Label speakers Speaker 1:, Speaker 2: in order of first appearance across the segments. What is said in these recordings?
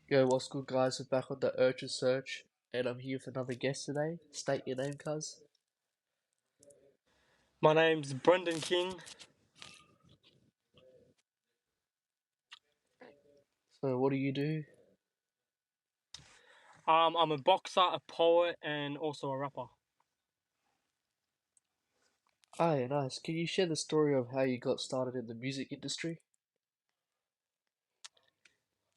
Speaker 1: Yo, what's good, guys? We're back on the Earch search, and I'm here with another guest today. State your name, cuz.
Speaker 2: My name's Brendan King.
Speaker 1: So, what do you do?
Speaker 2: I'm a boxer, a poet, and also a rapper.
Speaker 1: Ah, yeah, nice. Can you share the story of how you got started in the music industry?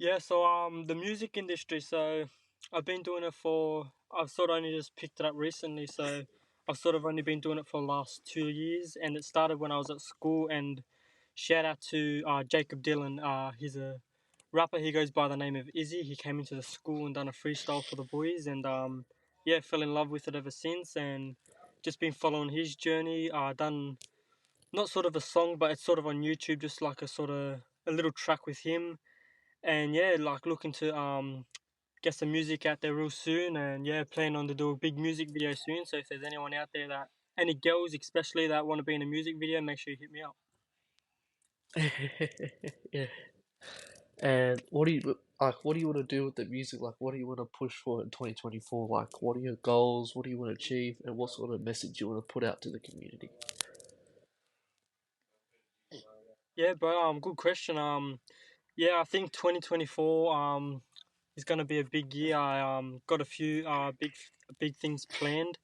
Speaker 2: Yeah, so the music industry. So I've been doing it for. I've sort of only just picked it up recently. So I've sort of only been doing it for the last 2 years, and it started when I was at school. And shout out to Jacob Dylan. He's a rapper. He goes by the name of Izzy. He came into the school and done a freestyle for the boys, and yeah, fell in love with it ever since, and just been following his journey. Done not sort of a song, but it's sort of on YouTube, just like a sort of a little track with him. And yeah, like looking to get some music out there real soon, and yeah, planning on to do a big music video soon. So if there's anyone out there that any girls especially that want to be in a music video, make sure you hit me up.
Speaker 1: Yeah. And what do you like? What do you want to do with the music? Like, what do you want to push for in 2024? Like, what are your goals? What do you want to achieve? And what sort of message you want to put out to the community?
Speaker 2: Yeah, bro. Good question. Yeah, I think 2024 is gonna be a big year. I got a few big things planned.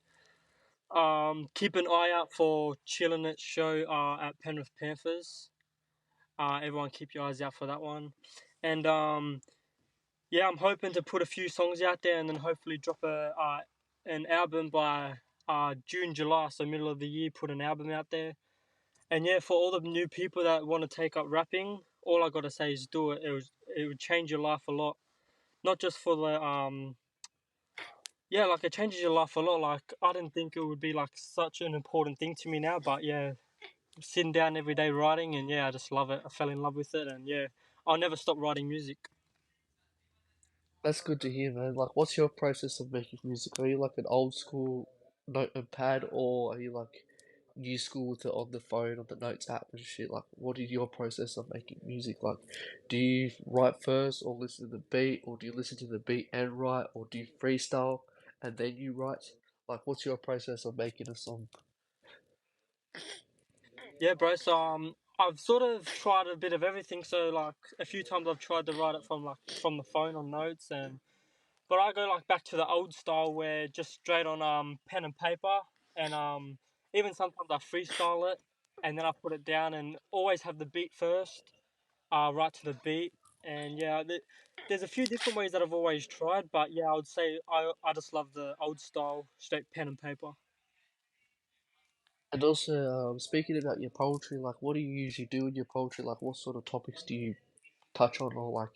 Speaker 2: Keep an eye out for Chillin' It show at Penrith Panthers. Everyone keep your eyes out for that one. And yeah, I'm hoping to put a few songs out there and then hopefully drop a an album by June, July, so middle of the year. Put an album out there. And yeah, for all the new people that want to take up rapping, all I gotta say is do it. It would change your life a lot. Not just for the yeah, like it changes your life a lot. Like I didn't think it would be like such an important thing to me now, but yeah, sitting down every day writing, and yeah, I just love it. I fell in love with it, and yeah, I'll never stop writing music.
Speaker 1: That's good to hear, man. Like, what's your process of making music? Are you like an old school note and pad, or are you like new school with it on the phone, on the notes app and shit? Like, what is your process of making music? Like, do you write first, or listen to the beat, or do you listen to the beat and write, or do you freestyle and then you write? Like, what's your process of making a song?
Speaker 2: Yeah, bro. So I've sort of tried a bit of everything. So like a few times I've tried to write it from the phone on notes, and but I go like back to the old style where just straight on pen and paper, and even sometimes I freestyle it, and then I put it down and always have the beat first. Right to the beat, and yeah, there's a few different ways that I've always tried, but yeah, I would say I just love the old style, straight pen and paper.
Speaker 1: And also, speaking about your poetry, like, what do you usually do in your poetry? Like, what sort of topics do you touch on, or like,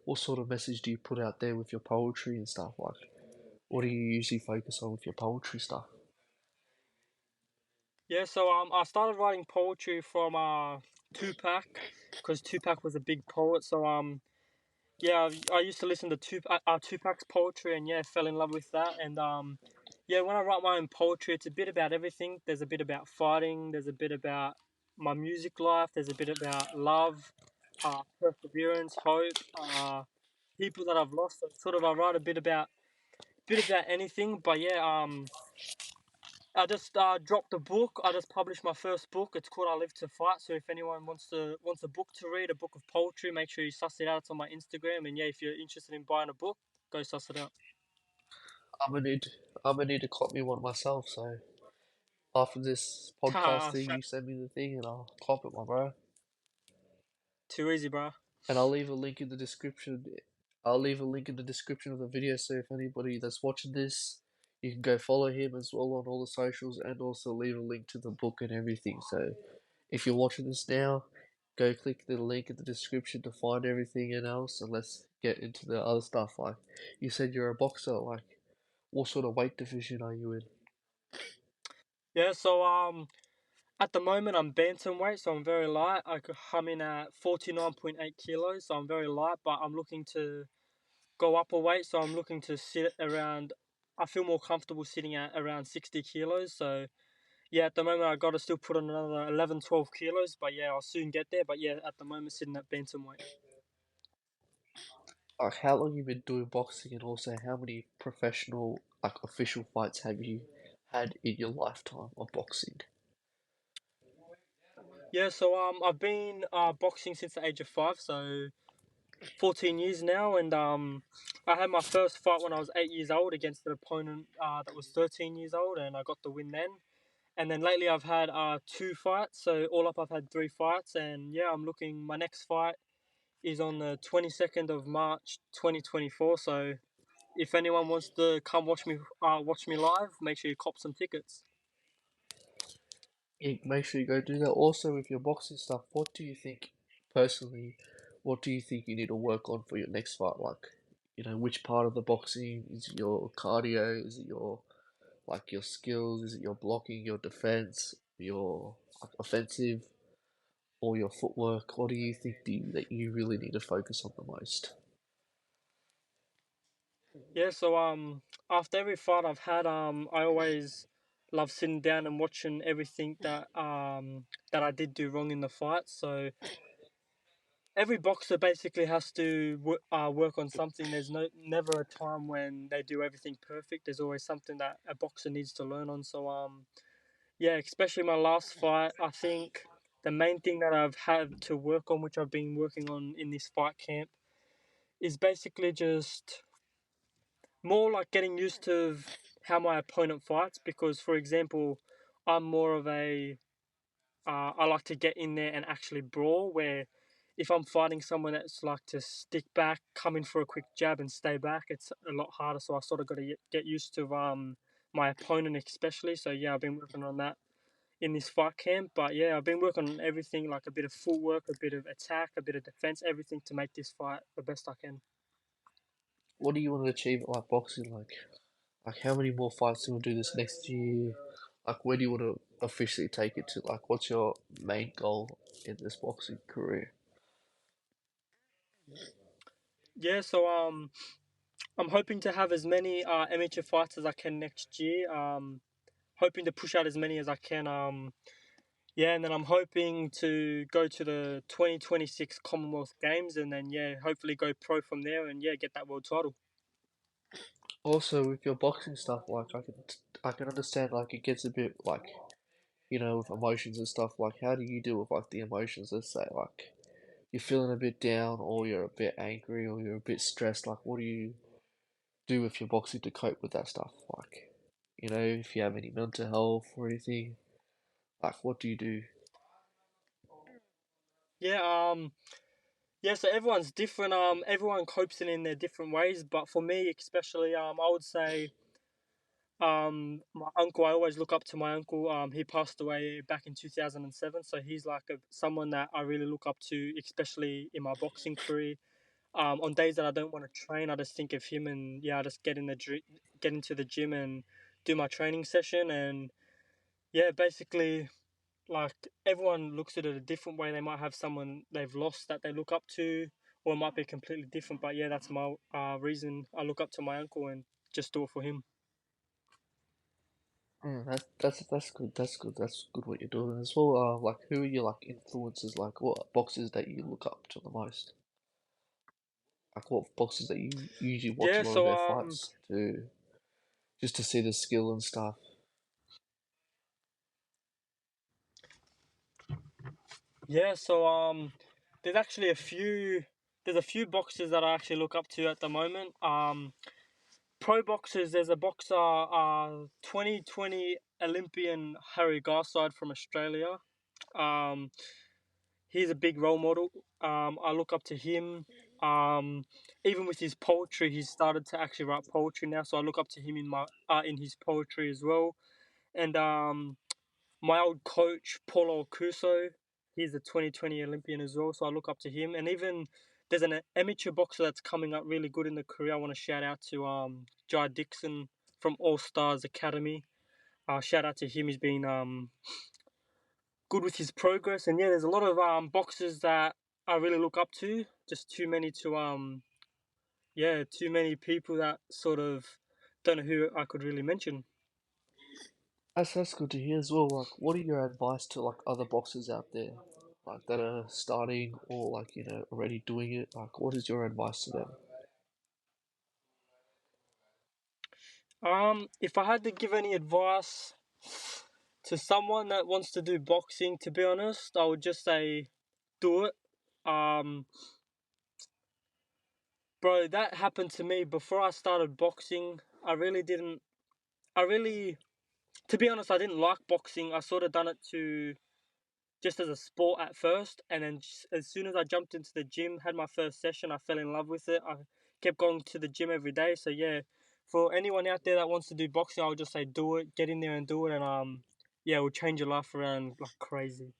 Speaker 1: what sort of message do you put out there with your poetry and stuff? Like, what do you usually focus on with your poetry stuff?
Speaker 2: Yeah, so I started writing poetry from Tupac, because Tupac was a big poet. So yeah, I used to listen to Tupac's poetry, and yeah, fell in love with that. And yeah, when I write my own poetry, it's a bit about everything. There's a bit about fighting. There's a bit about my music life. There's a bit about love, perseverance, hope, people that I've lost. So sort of, I write a bit about anything. But yeah, I just dropped a book. I just published my first book. It's called "I Live to Fight." So if anyone wants a book to read, a book of poetry, make sure you suss it out. It's on my Instagram. And yeah, if you're interested in buying a book, go suss it out.
Speaker 1: I'm gonna need, I'm gonna need to cop me one myself. So after this podcast
Speaker 2: Haha,
Speaker 1: thing, you send me the thing and I'll cop it, my bro.
Speaker 2: too easy, bro.
Speaker 1: And I'll leave a link in the description. I'll leave a link in the description of the video, so if anybody that's watching this, you can go follow him as well on all the socials, and also leave a link to the book and everything. So if you're watching this now, go click the link in the description to find everything and else, and let's get into the other stuff. Like you said, you're a boxer. Like what sort of weight division are you in?
Speaker 2: Yeah, so at the moment I'm bantamweight, so I'm very light. I'm in at 49.8 kilos, so I'm very light. But I'm looking to go up a weight, so I'm looking to sit around. I feel more comfortable sitting at around 60 kilos. So yeah, at the moment I got to still put on another 11, 12 kilos, but yeah, I'll soon get there. But yeah, at the moment sitting at bantamweight.
Speaker 1: Like how long you been doing boxing, and also how many professional, like official fights have you had in your lifetime of boxing?
Speaker 2: Yeah, so I've been boxing since the age of 5, so 14 years now, and I had my first fight when I was 8 years old against an opponent that was 13 years old, and I got the win then. And then lately I've had two fights, so all up I've had three fights, and yeah, I'm looking. My next fight is on the 22nd of March, 2024. So if anyone wants to come watch me live, make sure you cop some tickets.
Speaker 1: Yeah, make sure you go do that. Also, with your boxing stuff, what do you think personally? What do you think you need to work on for your next fight? Like, which part of the boxing is it your cardio? Is it your like your skills? Is it your blocking, your defense, your like, offensive, or your footwork? What do you think that you really need to focus on the most?
Speaker 2: Yeah, so after every fight I've had, I always love sitting down and watching everything that I did do wrong in the fight. So every boxer basically has to work on something. There's never a time when they do everything perfect. There's always something that a boxer needs to learn on. So yeah, especially my last fight, I think the main thing that I've had to work on, which I've been working on in this fight camp, is basically just more like getting used to how my opponent fights. Because, for example, I'm more of a I like to get in there and actually brawl. Where if I'm fighting someone that's like to stick back, come in for a quick jab and stay back, it's a lot harder. So I sort of got to get used to my opponent especially. So yeah, I've been working on that in this fight camp. But yeah, I've been working on everything, like a bit of footwork, a bit of attack, a bit of defense, everything to make this fight the best I can.
Speaker 1: What do you want to achieve at like boxing? Like how many more fights do you want to do this next year? Like where do you want to officially take it to? Like what's your main goal in this boxing career?
Speaker 2: Yeah, so I'm hoping to have as many amateur fights as I can next year. Hoping to push out as many as I can. Yeah, and then I'm hoping to go to the 2026 Commonwealth Games, and then yeah, hopefully go pro from there, and yeah, get that world title.
Speaker 1: Also with your boxing stuff, like I can understand like it gets a bit like with emotions and stuff. Like how do you deal with like the emotions? Let's say like you're feeling a bit down, or you're a bit angry, or you're a bit stressed. Like what do you do with your boxing to cope with that stuff? Like if you have any mental health or anything, like what do you do?
Speaker 2: Yeah, yeah. So everyone's different. Everyone copes in their different ways, but for me, especially, I would say, my uncle. I always look up to my uncle. He passed away back in 2007, so he's like someone that I really look up to, especially in my boxing career. On days that I don't want to train, I just think of him, and yeah, I just get into the gym and do my training session, and yeah, basically, like everyone looks at it a different way. They might have someone they've lost that they look up to, or it might be completely different. But yeah, that's my reason I look up to my uncle and just do it for him.
Speaker 1: That's good. That's good. That's good what you're doing as well. Like who are your like influences? Like what boxers that you look up to the most? Like what boxers that you usually watch a
Speaker 2: Yeah,
Speaker 1: lot of
Speaker 2: so
Speaker 1: their fights to just to see the skill and stuff.
Speaker 2: yeah, so there's actually a few boxers that I actually look up to at the moment. Pro boxers, there's a boxer, 2020 Olympian Harry Garside from Australia. Um, he's a big role model. I look up to him. Um, Even with his poetry, he's started to actually write poetry now, so I look up to him in his poetry as well. And my old coach Paulo Cuso, he's a 2020 Olympian as well, so I look up to him. And even there's an amateur boxer that's coming up really good in the career. I want to shout out to Jai Dixon from All Stars Academy. Shout out to him. He's been good with his progress. And yeah, there's a lot of boxers that I really look up to. Just too many to yeah, too many people that sort of don't know who I could really mention.
Speaker 1: That's good to hear as well. Like, what are your advice to like other boxers out there, like that are starting or like already doing it? Like, what is your advice to them?
Speaker 2: If I had to give any advice to someone that wants to do boxing, to be honest, I would just say do it. Um, Bro, that happened to me before I started boxing. I really didn't. I really, to be honest, I didn't like boxing. I sort of done it to just as a sport at first, and then as soon as I jumped into the gym, had my first session, I fell in love with it. I kept going to the gym every day. So yeah, for anyone out there that wants to do boxing, I would just say do it, get in there and do it, and yeah, it will change your life around like crazy.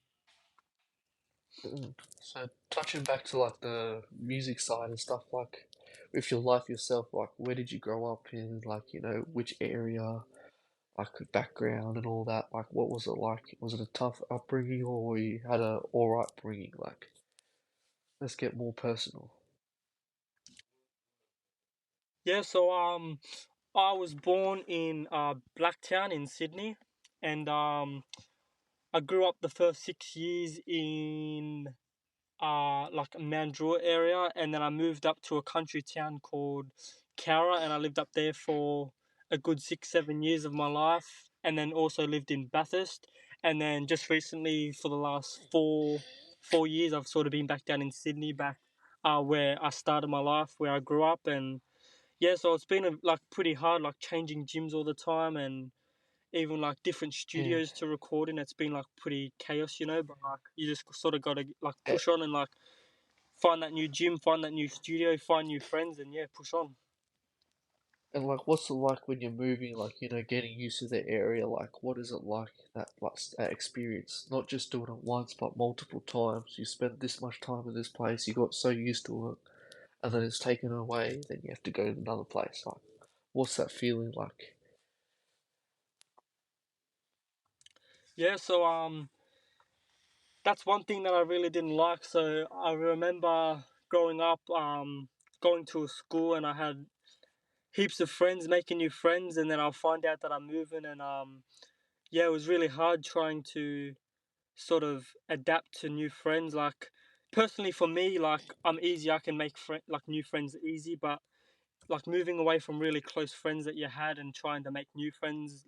Speaker 1: So touching back to like the music side and stuff, like with your life yourself, like where did you grow up in, like which area, like background and all that, like what was it like? Was it a tough upbringing or you had a alright upbringing? Like let's get more personal.
Speaker 2: Yeah, so I was born in Blacktown in Sydney, and I grew up the first 6 years in like Mandurah area, and then I moved up to a country town called Cowra, and I lived up there for a good 6 7 years of my life, and then also lived in Bathurst, and then just recently for the last four years I've sort of been back down in Sydney, back where I started my life, where I grew up, and yeah, so it's been like pretty hard, like changing gyms all the time, and even like different
Speaker 1: Yeah.
Speaker 2: studios to record in. It's been like pretty chaos, but like you just sort of got to like
Speaker 1: A-
Speaker 2: push on and like find that new gym, find that new studio, find new friends, and yeah, push on.
Speaker 1: And like, what's it like when you're moving? Like, getting used to the area. Like, what is it like that experience? Not just doing it once, but multiple times. You spent this much time in this place. You got so used to it, and then it's taken away. Then you have to go to another place. Like, what's that feeling like?
Speaker 2: Yeah, so that's one thing that I really didn't like. So I remember growing up, going to a school, and I had heaps of friends, making new friends, and then I'll find out that I'm moving, and yeah, it was really hard trying to sort of adapt to new friends. Like personally for me, like I'm easy, I can make like new friends easy, but like moving away from really close friends that you had and trying to make new friends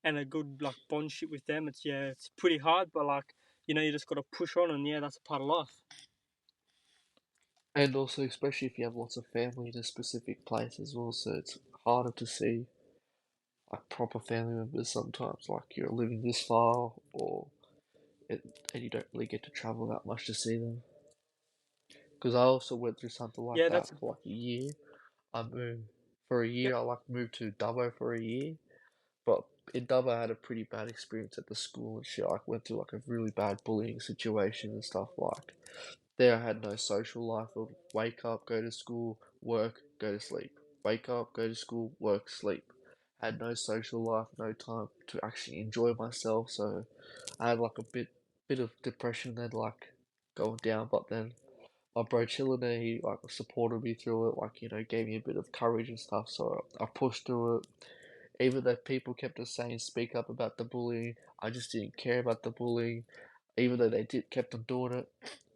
Speaker 2: and a good like bondship with them, it's yeah, it's pretty hard, but like you just got to push on, and yeah, that's a part of life.
Speaker 1: And also, especially if you have lots of family in a specific place as well, so it's harder to see like proper family members sometimes. Like you're living this far, and you don't really get to travel that much to see them. Because I also went through something like
Speaker 2: Yeah, that's
Speaker 1: that for like a year. I moved for a year.
Speaker 2: yep.
Speaker 1: I like moved to Dubbo for a year, but in Dubbo I had a pretty bad experience at the school and shit. I went through like a really bad bullying situation and stuff. Like there, I had no social life. I would wake up, go to school, work, go to sleep. Wake up, go to school, work, sleep. Had no social life, no time to actually enjoy myself. So I had like a bit of depression then, like going down. But then my bro chilling there, he like supported me through it, like gave me a bit of courage and stuff. So I pushed through it. Even though people kept on saying speak up about the bullying, I just didn't care about the bullying. Even though they did kept on doing it,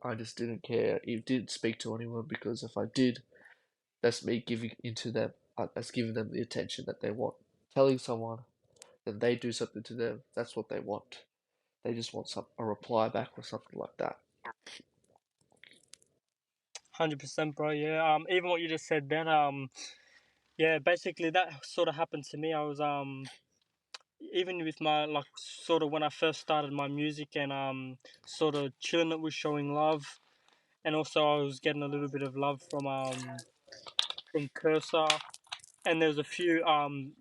Speaker 1: I just didn't care. It didn't speak to anyone because if I did, that's me giving into them. That's giving them the attention that they want. Telling someone, then they do something to them. That's what they want. They just want a reply back or something like that.
Speaker 2: 100%, bro. Yeah, even what you just said then, yeah, basically that sort of happened to me. I was even with my like sort of when I first started my music, and sort of chilling it with showing love, and also I was getting a little bit of love from Cursor, and there's a few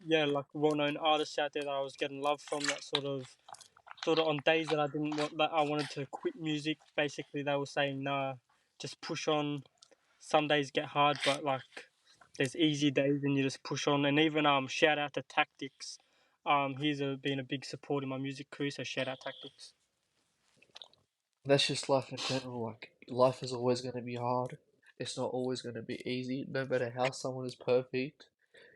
Speaker 2: yeah, like well-known artists out there that I was getting love from, that sort of on days that I didn't want, that I wanted to quit music. Basically they were saying nah, just push on. Some days get hard, but like there's easy days and you just push on. And even shout out to Tactics. He's been a big support in my music career, so shout out Tactics.
Speaker 1: That's just life in general. Like life is always going to be hard. It's not always going to be easy. No matter how someone is perfect,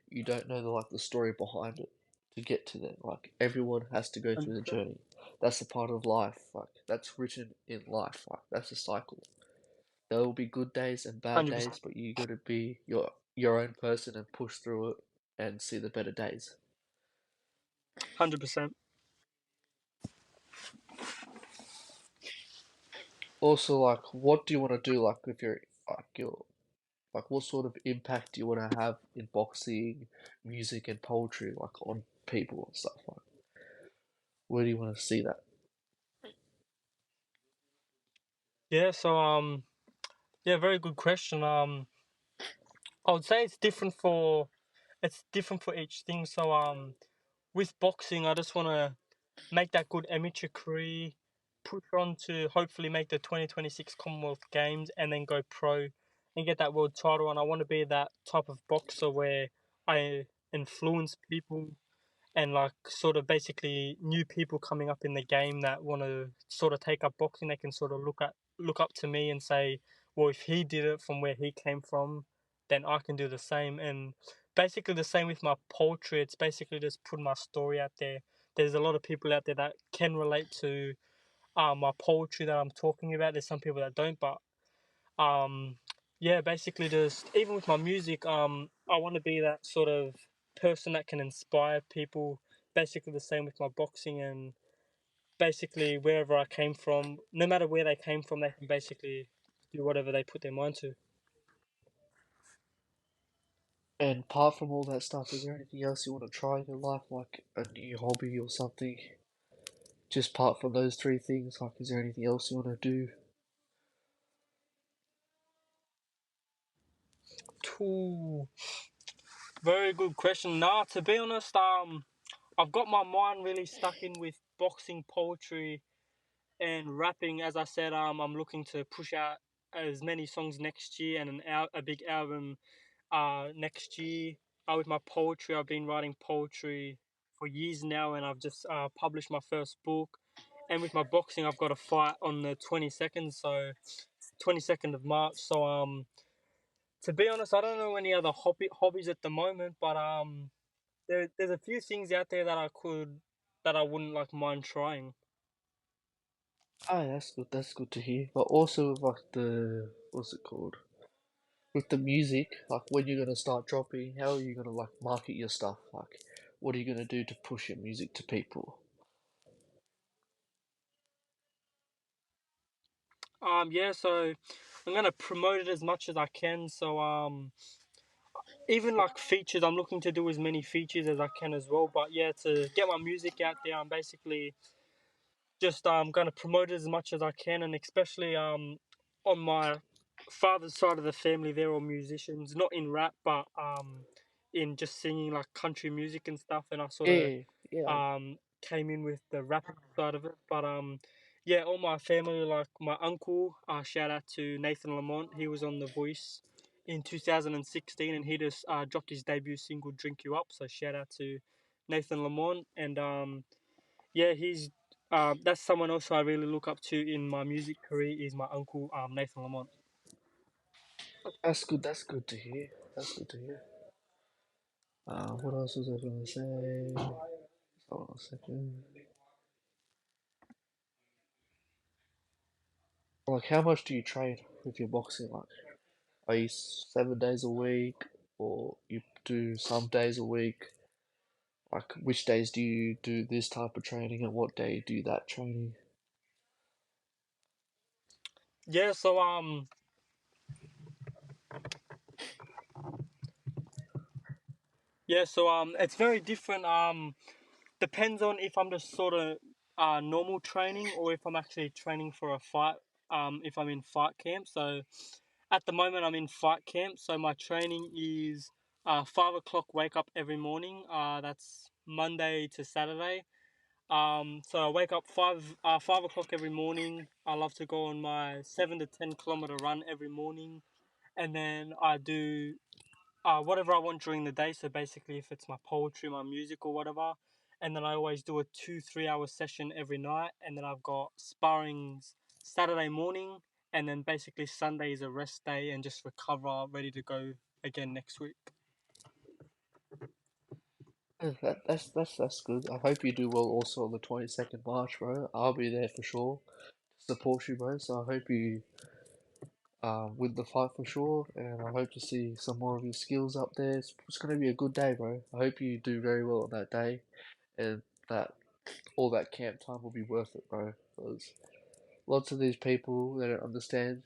Speaker 1: you don't know the story behind it to get to them. Like everyone has to go through the
Speaker 2: 100%.
Speaker 1: journey. That's a part of life. Like that's written in life. Like that's a cycle. There will be good days and bad
Speaker 2: 100%.
Speaker 1: days, but you got to be your own person and push through it and see the better days.
Speaker 2: 100%.
Speaker 1: Also, like, what do you want to do, like, with your like, what sort of impact do you want to have in boxing, music, and poetry, like, on people and stuff like? Where do you want to see that?
Speaker 2: Yeah, so yeah, very good question. I would say it's different for each thing. So with boxing, I just want to make that good amateur career, push on to hopefully make the 2026 Commonwealth Games, and then go pro and get that world title. And I want to be that type of boxer where I influence people and like sort of basically new people coming up in the game that want to sort of take up boxing. They can sort of look up to me and say, well, if he did it from where he came from, then I can do the same. And basically the same with my poetry. It's basically just putting my story out there. There's a lot of people out there that can relate to my poetry that I'm talking about. There's some people that don't, but um yeah, basically just even with my music, I want to be that sort of person that can inspire people. Basically the same with my boxing, and basically wherever I came from, no matter where they came from, they can basically do whatever they put their mind to.
Speaker 1: And apart from all that stuff, is there anything else you want to try in your life, like a new hobby or something? Just apart from those three things, like, is there anything else you want to do?
Speaker 2: Ooh, very good question. Nah, to be honest, I've got my mind really stuck in with boxing, poetry, and rapping. As I said, I'm looking to push out as many songs next year and a big album next year. With my poetry, I've been writing poetry for years now, and I've just published my first book. And with my boxing, I've got a fight on the 22nd, so 22nd of March. So to be honest, I don't know any other hobbies at the moment, but there's a few things out there that I wouldn't like mind trying.
Speaker 1: Oh, that's good. That's good to hear. But also, with like the what's it called? With the music, like when you're gonna start dropping, how are you gonna like market your stuff? Like, what are you gonna do to push your music to people?
Speaker 2: Yeah, so I'm gonna promote it as much as I can. So even like features, I'm looking to do as many features as I can as well. But yeah, to get my music out there, I'm basically just gonna promote it as much as I can, and especially on my father's side of the family, they're all musicians, not in rap, but in just singing like country music and stuff. And I sort of
Speaker 1: Yeah, yeah.
Speaker 2: came in with the rapping side of it, but yeah, all my family, like my uncle, shout out to Nathan Lamont. He was on The Voice in 2016, and he just dropped his debut single "Drink You Up." So shout out to Nathan Lamont, and yeah, he's that's someone else I really look up to in my music career is my uncle Nathan Lamont.
Speaker 1: That's good. That's good to hear. That's good to hear. What else was I gonna say? Hold on a second. Like, how much do you train with your boxing? Like, are you 7 days a week, or you do some days a week? Like, which days do you do this type of training, and what day you do that training?
Speaker 2: Yeah, so it's very different. Depends on if I'm just sort of normal training or if I'm actually training for a fight. If I'm in fight camp. So at the moment I'm in fight camp. So my training is 5 o'clock wake up every morning. That's Monday to Saturday. So I wake up 5 o'clock every morning. I love to go on my 7 to 10 kilometer run every morning, and then I do whatever I want during the day. So basically, if it's my poetry, my music, or whatever, and then I always do a 2 3 hour session every night, and then I've got sparrings Saturday morning, and then basically Sunday is a rest day and just recover, ready to go again next week.
Speaker 1: That's good. I hope you do well also on the 22nd March, bro. I'll be there for sure to support you, bro. So I hope you win the fight for sure, and I hope to see some more of your skills up there. It's going to be a good day, bro. I hope you do very well on that day, and that all that camp time will be worth it, bro. Because lots of these people they don't understand.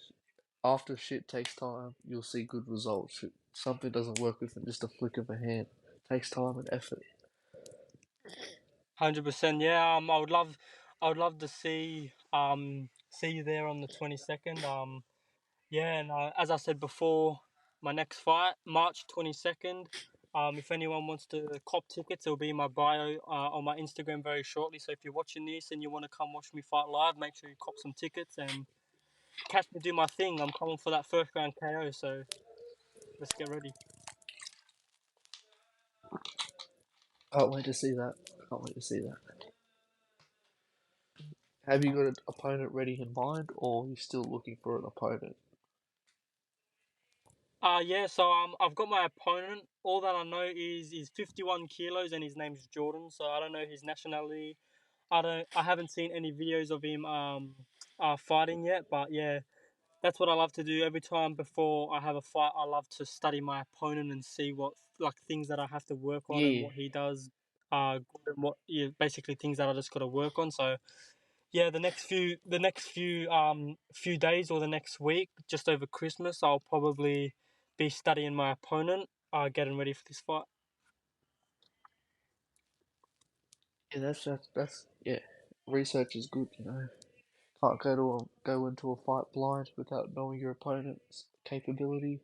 Speaker 1: After shit takes time, you'll see good results. Something doesn't work within just a flick of a hand. It takes time and effort.
Speaker 2: 100%. Yeah. I would love to see you there on the 22nd. Yeah, and as I said before, my next fight, March 22nd. If anyone wants to cop tickets, it'll be in my bio on my Instagram very shortly. So if you're watching this and you want to come watch me fight live, make sure you cop some tickets and catch me do my thing. I'm coming for that first round KO, so let's get ready.
Speaker 1: Can't wait to see that. Can't wait to see that. Have you got an opponent ready in mind, or are you still looking for an opponent?
Speaker 2: Yeah, so I've got my opponent. All that I know is he's 51 kilos and his name's Jordan. So I don't know his nationality. I haven't seen any videos of him fighting yet, but yeah, that's what I love to do every time before I have a fight. I love to study my opponent and see what like things that I have to work on and
Speaker 1: Yeah,
Speaker 2: what he does good and what yeah, basically things that I just got to work on. So yeah, the next few days or the next week, just over Christmas, I'll probably be studying my opponent, getting ready for this fight.
Speaker 1: yeah, that's yeah. Research is good, you know. Can't go into a fight blind without knowing your opponent's capability,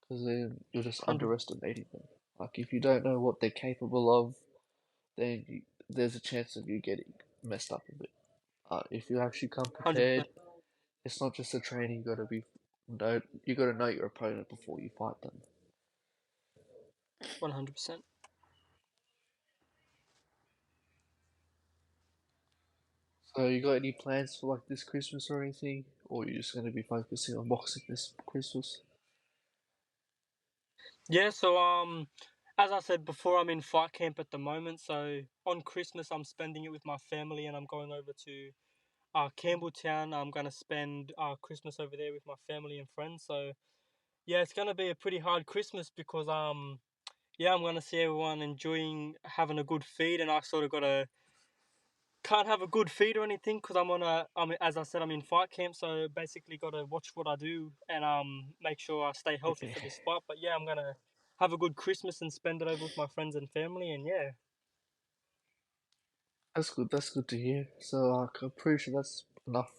Speaker 1: because then you're just
Speaker 2: 100
Speaker 1: underestimating them. Like if you don't know what they're capable of, then there's a chance of you getting messed up a bit. If you actually come
Speaker 2: 100%,
Speaker 1: prepared, it's not just a training. You got to know your opponent before you fight them.
Speaker 2: 100%.
Speaker 1: So you got any plans for like this Christmas or anything, or you just going to be focusing on boxing this Christmas?
Speaker 2: Yeah, so as I said before, I'm in fight camp at the moment. So on Christmas, I'm spending it with my family, and I'm going over to Campbelltown. I'm gonna spend Christmas over there with my family and friends. So yeah, it's gonna be a pretty hard Christmas because yeah, I'm gonna see everyone enjoying having a good feed, and I sort of gotta can't have a good feed or anything because I'm as I said, I'm in fight camp, so basically gotta watch what I do and make sure I stay healthy
Speaker 1: Yeah,
Speaker 2: for this fight. But yeah, I'm gonna have a good Christmas and spend it over with my friends and family, and yeah.
Speaker 1: that's good. That's good to hear. So I'm pretty sure that's enough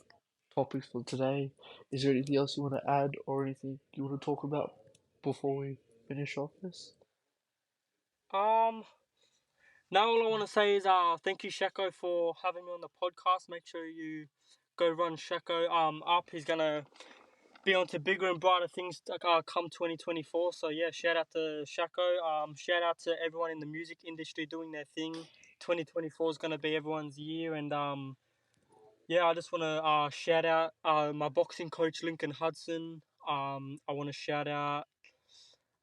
Speaker 1: topics for today. Is there anything else you want to add or anything you want to talk about before we finish off this?
Speaker 2: Um, Now all I want to say is thank you Shako for having me on the podcast. Make sure you go run Shako up. He's gonna be on to bigger and brighter things come 2024. So yeah, shout out to Shako. Shout out to everyone in the music industry doing their thing. 2024 is gonna be everyone's year, and yeah, I just want to shout out my boxing coach Lincoln Hudson. I want to shout out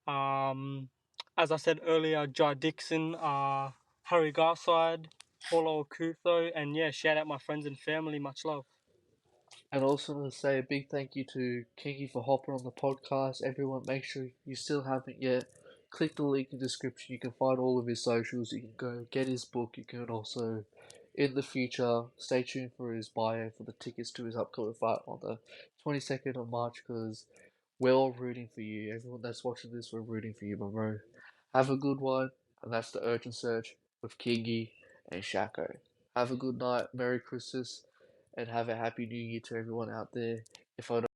Speaker 2: um, as I said earlier, Jai Dixon, Harry Garside, Paulo Kuso, and yeah, shout out my friends and family. Much love.
Speaker 1: And also want to say a big thank you to Kingy for hopping on the podcast. Everyone, make sure you still haven't yet. Click the link in the description. You can find all of his socials. You can go get his book. You can also, in the future, stay tuned for his bio for the tickets to his upcoming fight on the 22nd of March because we're all rooting for you. Everyone that's watching this, we're rooting for you, my bro. Have a good one. And that's the Urgent Search with Kingy and Shako. Have a good night. Merry Christmas and have a happy new year to everyone out there. If I don't